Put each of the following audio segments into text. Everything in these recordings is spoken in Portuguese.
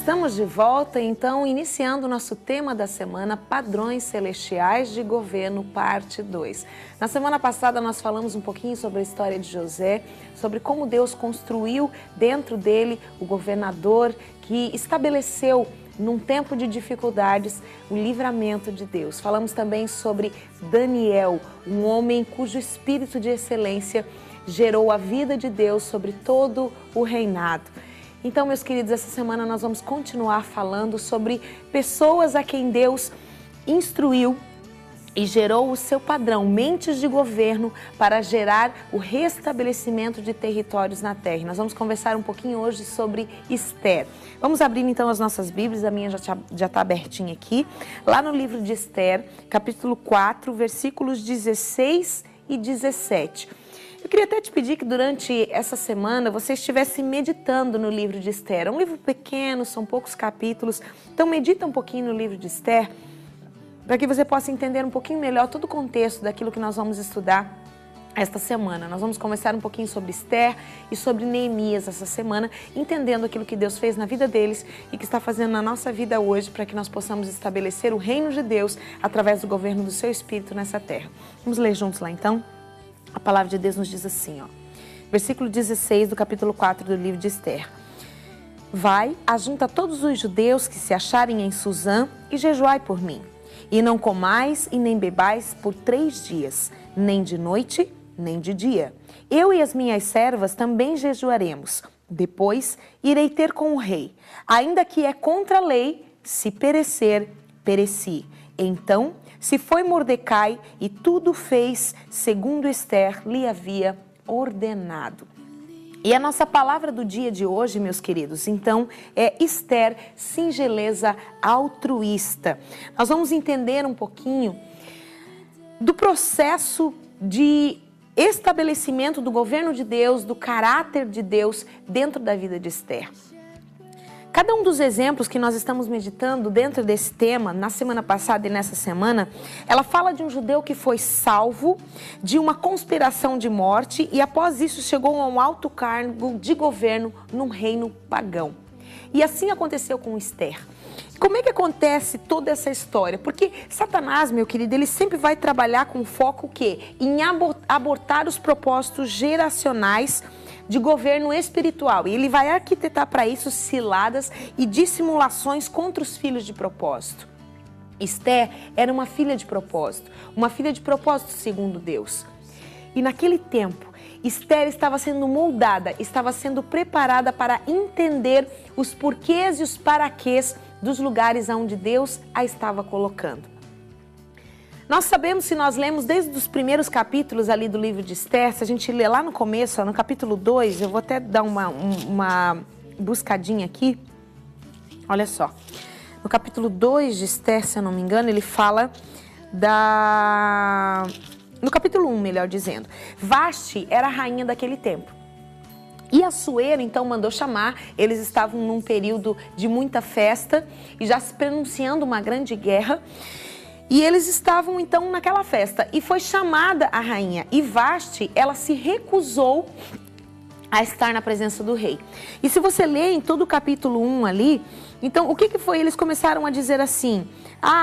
Estamos de volta, então, iniciando o nosso tema da semana, Padrões Celestiais de Governo, parte 2. Na semana passada nós falamos um pouquinho sobre a história de José, sobre como Deus construiu dentro dele o governador que estabeleceu, num tempo de dificuldades, o livramento de Deus. Falamos também sobre Daniel, um homem cujo espírito de excelência gerou a vida de Deus sobre todo o reinado. Então, meus queridos, essa semana nós vamos continuar falando sobre pessoas a quem Deus instruiu e gerou o seu padrão, mentes de governo, para gerar o restabelecimento de territórios na terra. Nós vamos conversar um pouquinho hoje sobre Esther. Vamos abrir então as nossas Bíblias, a minha já está abertinha aqui, lá no livro de Esther, capítulo 4, versículos 16 e 17. Eu queria até te pedir que durante essa semana você estivesse meditando no livro de Esther. É um livro pequeno, são poucos capítulos, então medita um pouquinho no livro de Esther, para que você possa entender um pouquinho melhor todo o contexto daquilo que nós vamos estudar esta semana. Nós vamos conversar um pouquinho sobre Esther e sobre Neemias essa semana, entendendo aquilo que Deus fez na vida deles e que está fazendo na nossa vida hoje, para que nós possamos estabelecer o reino de Deus através do governo do seu Espírito nessa terra. Vamos ler juntos lá então? A palavra de Deus nos diz assim, ó, versículo 16 do capítulo 4 do livro de Esther. Vai, ajunta todos os judeus que se acharem em Suzã e jejuai por mim. E não comais e nem bebais por 3 dias, nem de noite, nem de dia. Eu e as minhas servas também jejuaremos. Depois irei ter com o rei. Ainda que é contra a lei, se perecer, pereci. Então se foi Mordecai e tudo fez segundo Esther lhe havia ordenado. E a nossa palavra do dia de hoje, meus queridos, então, é Esther, singeleza altruísta. Nós vamos entender um pouquinho do processo de estabelecimento do governo de Deus, do caráter de Deus dentro da vida de Esther. Cada um dos exemplos que nós estamos meditando dentro desse tema, na semana passada e nessa semana, ela fala de um judeu que foi salvo de uma conspiração de morte e após isso chegou a um alto cargo de governo num reino pagão. E assim aconteceu com Esther. Como é que acontece toda essa história? Porque Satanás, meu querido, ele sempre vai trabalhar com foco o quê? Em abortar os propósitos geracionais de governo espiritual. E ele vai arquitetar para isso ciladas e dissimulações contra os filhos de propósito. Esther era uma filha de propósito segundo Deus. E naquele tempo, Esther estava sendo moldada, estava sendo preparada para entender os porquês e os paraquês dos lugares onde Deus a estava colocando. Nós sabemos, se nós lemos desde os primeiros capítulos ali do livro de Esther, se a gente lê lá no começo, no capítulo 2, eu vou até dar uma buscadinha aqui. Olha só, no capítulo 2 de Esther, se eu não me engano, ele fala no capítulo 1, melhor dizendo, Vasti era a rainha daquele tempo. E Assuero então mandou chamar, eles estavam num período de muita festa e já se pronunciando uma grande guerra. E eles estavam então naquela festa e foi chamada a rainha. E Vasti, ela se recusou a estar na presença do rei. E se você ler em todo o capítulo 1 ali, então o que foi? Eles começaram a dizer assim,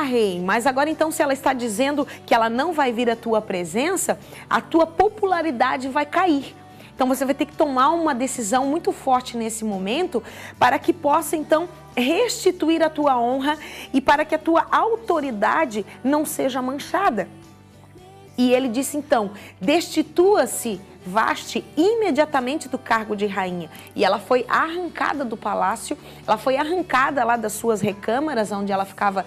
rei, mas agora então se ela está dizendo que ela não vai vir à tua presença, a tua popularidade vai cair. Então você vai ter que tomar uma decisão muito forte nesse momento para que possa então restituir a tua honra e para que a tua autoridade não seja manchada. E ele disse então, destitua-se Vasti imediatamente do cargo de rainha. E ela foi arrancada do palácio, ela foi arrancada lá das suas recâmaras, onde ela ficava,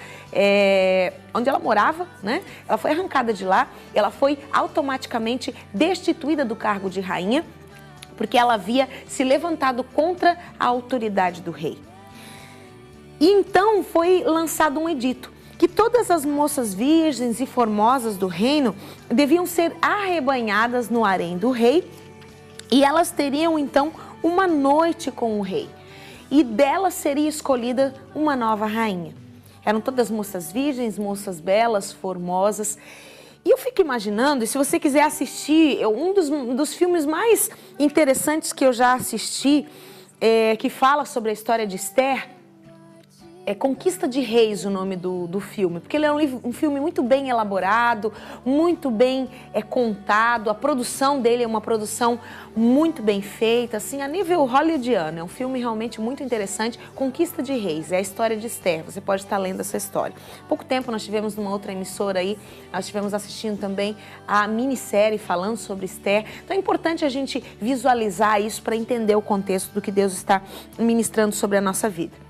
onde ela morava, né? Ela foi arrancada de lá, ela foi automaticamente destituída do cargo de rainha, porque ela havia se levantado contra a autoridade do rei. E então foi lançado um edito, que todas as moças virgens e formosas do reino deviam ser arrebanhadas no harém do rei e elas teriam então uma noite com o rei. E delas seria escolhida uma nova rainha. Eram todas moças virgens, moças belas, formosas. E eu fico imaginando, e se você quiser assistir, um dos filmes mais interessantes que eu já assisti, que fala sobre a história de Esther, É Conquista de Reis o nome do filme, porque ele é um filme muito bem elaborado, muito bem contado, a produção dele é uma produção muito bem feita, assim, a nível hollywoodiano, é um filme realmente muito interessante. Conquista de Reis, é a história de Esther, você pode estar lendo essa história. Há pouco tempo nós tivemos numa outra emissora aí, nós estivemos assistindo também a minissérie falando sobre Esther, então é importante a gente visualizar isso para entender o contexto do que Deus está ministrando sobre a nossa vida.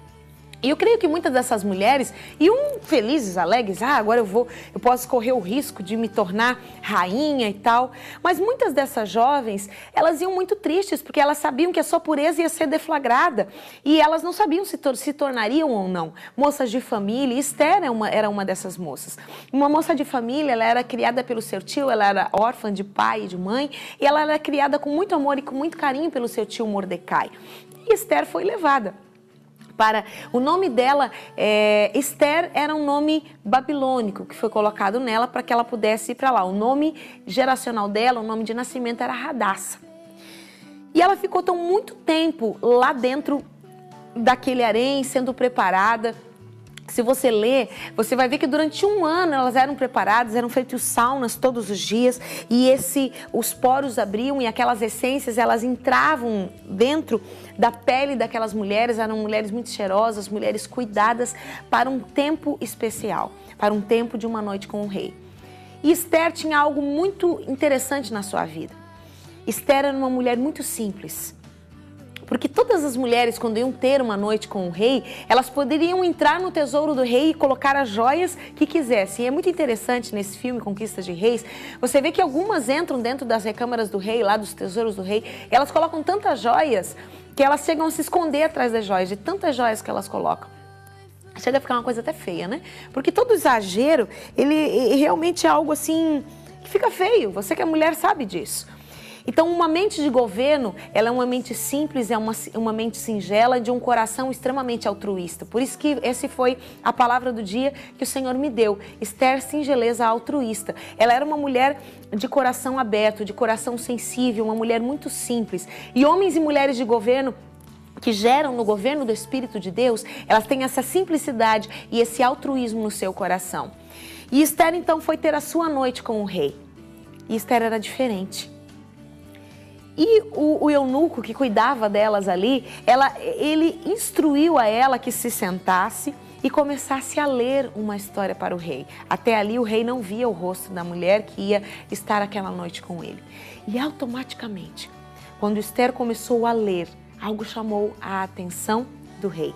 E eu creio que muitas dessas mulheres iam felizes, alegres, agora eu posso correr o risco de me tornar rainha e tal. Mas muitas dessas jovens, elas iam muito tristes, porque elas sabiam que a sua pureza ia ser deflagrada. E elas não sabiam se tornariam ou não moças de família. E Esther era uma dessas moças. Uma moça de família, ela era criada pelo seu tio, ela era órfã de pai e de mãe. E ela era criada com muito amor e com muito carinho pelo seu tio Mordecai. E Esther foi levada. O nome dela, Esther, era um nome babilônico que foi colocado nela para que ela pudesse ir para lá. O nome geracional dela, o nome de nascimento era Hadassah. E ela ficou muito tempo lá dentro daquele harém, sendo preparada. Se você ler, você vai ver que durante um ano elas eram preparadas, eram feitos saunas todos os dias e os poros abriam e aquelas essências, elas entravam dentro da pele daquelas mulheres, eram mulheres muito cheirosas, mulheres cuidadas para um tempo especial, para um tempo de uma noite com o rei. E Esther tinha algo muito interessante na sua vida. Esther era uma mulher muito simples. Porque todas as mulheres, quando iam ter uma noite com o rei, elas poderiam entrar no tesouro do rei e colocar as joias que quisessem. E é muito interessante nesse filme, Conquista de Reis, você vê que algumas entram dentro das recâmaras do rei, lá dos tesouros do rei, e elas colocam tantas joias que elas chegam a se esconder atrás das joias, de tantas joias que elas colocam. Chega a ficar uma coisa até feia, né? Porque todo exagero, ele realmente é algo assim que fica feio. Você que é mulher sabe disso. Então, uma mente de governo, ela é uma mente simples, é uma mente singela, de um coração extremamente altruísta. Por isso que essa foi a palavra do dia que o Senhor me deu. Esther, singeleza altruísta. Ela era uma mulher de coração aberto, de coração sensível, uma mulher muito simples. E homens e mulheres de governo que geram no governo do Espírito de Deus, elas têm essa simplicidade e esse altruísmo no seu coração. E Esther, então, foi ter a sua noite com o rei. E Esther era diferente. E o eunuco que cuidava delas ali, ele instruiu a ela que se sentasse e começasse a ler uma história para o rei. Até ali o rei não via o rosto da mulher que ia estar aquela noite com ele. E automaticamente, quando Esther começou a ler, algo chamou a atenção do rei.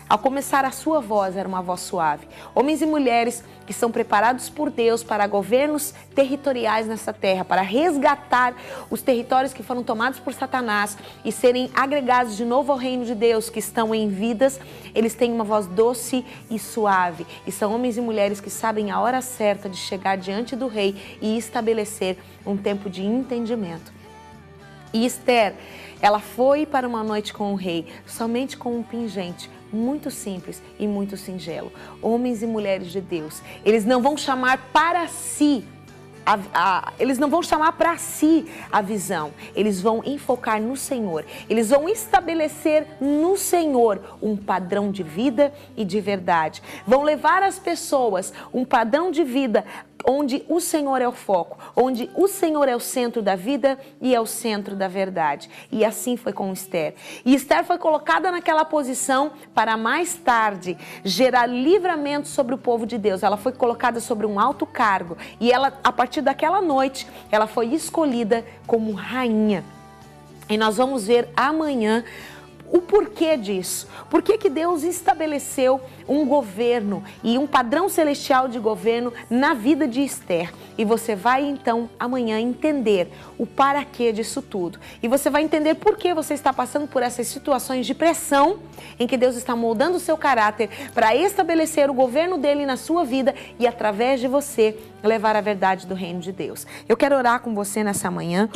Ao começar, a sua voz era uma voz suave. Homens e mulheres que são preparados por Deus para governos territoriais nessa terra, para resgatar os territórios que foram tomados por Satanás e serem agregados de novo ao reino de Deus, que estão em vidas, eles têm uma voz doce e suave. E são homens e mulheres que sabem a hora certa de chegar diante do rei e estabelecer um tempo de entendimento. E Esther, ela foi para uma noite com o rei, somente com um pingente, muito simples e muito singelo. Homens e mulheres de Deus, eles não vão chamar para si eles não vão chamar para si a visão, eles vão enfocar no Senhor, eles vão estabelecer no Senhor um padrão de vida e de verdade, vão levar as pessoas um padrão de vida onde o Senhor é o foco, onde o Senhor é o centro da vida e é o centro da verdade. E assim foi com Esther. E Esther foi colocada naquela posição para mais tarde gerar livramento sobre o povo de Deus. Ela foi colocada sobre um alto cargo e ela, a partir daquela noite, ela foi escolhida como rainha. E nós vamos ver amanhã o porquê disso. Por que Deus estabeleceu um governo e um padrão celestial de governo na vida de Esther. E você vai então amanhã entender o paraquê disso tudo. E você vai entender por que você está passando por essas situações de pressão em que Deus está moldando o seu caráter para estabelecer o governo dele na sua vida e através de você levar a verdade do reino de Deus. Eu quero orar com você nessa manhã,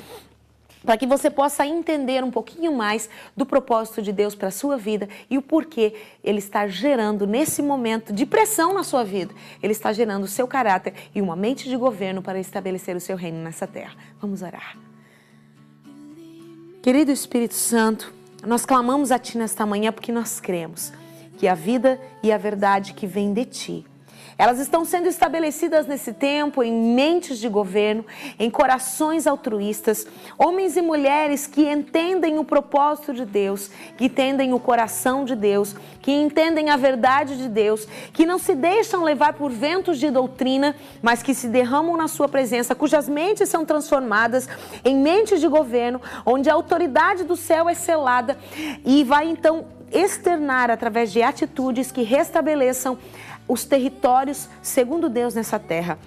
para que você possa entender um pouquinho mais do propósito de Deus para a sua vida e o porquê Ele está gerando nesse momento de pressão na sua vida. Ele está gerando o seu caráter e uma mente de governo para estabelecer o seu reino nessa terra. Vamos orar. Querido Espírito Santo, nós clamamos a Ti nesta manhã porque nós cremos que a vida e a verdade que vem de ti. Elas estão sendo estabelecidas nesse tempo em mentes de governo, em corações altruístas, homens e mulheres que entendem o propósito de Deus, que entendem o coração de Deus, que entendem a verdade de Deus, que não se deixam levar por ventos de doutrina, mas que se derramam na sua presença, cujas mentes são transformadas em mentes de governo, onde a autoridade do céu é selada e vai então externar através de atitudes que restabeleçam os territórios segundo Deus nessa terra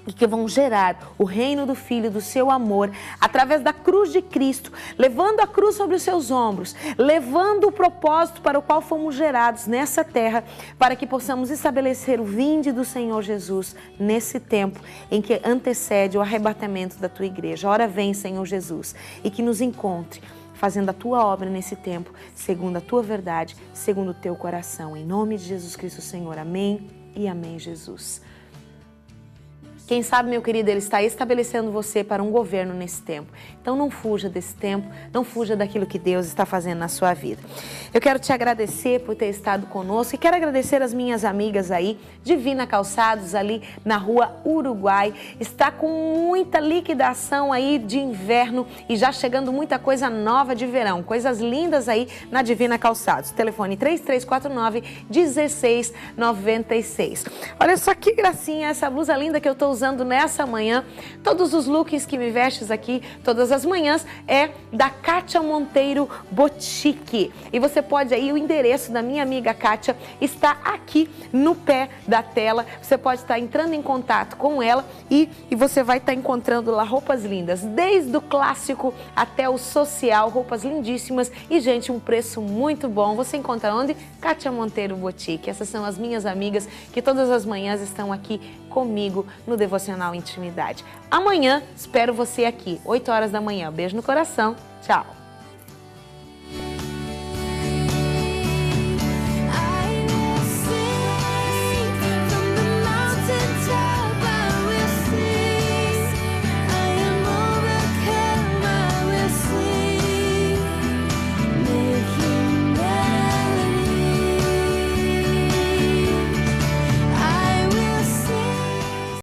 e que vão gerar o reino do Filho, do seu amor, através da cruz de Cristo, levando a cruz sobre os seus ombros, levando o propósito para o qual fomos gerados nessa terra, para que possamos estabelecer o vinde do Senhor Jesus nesse tempo em que antecede o arrebatamento da tua igreja. Ora vem, Senhor Jesus, e que nos encontre fazendo a tua obra nesse tempo, segundo a tua verdade, segundo o teu coração. Em nome de Jesus Cristo, Senhor. Amém e amém, Jesus. Quem sabe, meu querido, Ele está estabelecendo você para um governo nesse tempo. Então não fuja desse tempo, não fuja daquilo que Deus está fazendo na sua vida. Eu quero te agradecer por ter estado conosco e quero agradecer as minhas amigas aí, Divina Calçados, ali na Rua Uruguai. Está com muita liquidação aí de inverno e já chegando muita coisa nova de verão. Coisas lindas aí na Divina Calçados. Telefone 3349-1696. Olha só que gracinha essa blusa linda que eu estou usando nessa manhã. Todos os looks que me vestes aqui, todas as manhãs, é da Kátia Monteiro Boutique. E você pode aí, o endereço da minha amiga Kátia está aqui no pé da tela. Você pode estar entrando em contato com ela e você vai estar encontrando lá roupas lindas, desde o clássico até o social, roupas lindíssimas e, gente, um preço muito bom. Você encontra onde? Kátia Monteiro Boutique. Essas são as minhas amigas que todas as manhãs estão aqui comigo no Devocional Intimidade. Amanhã espero você aqui, 8 horas da manhã. Beijo no coração. Tchau.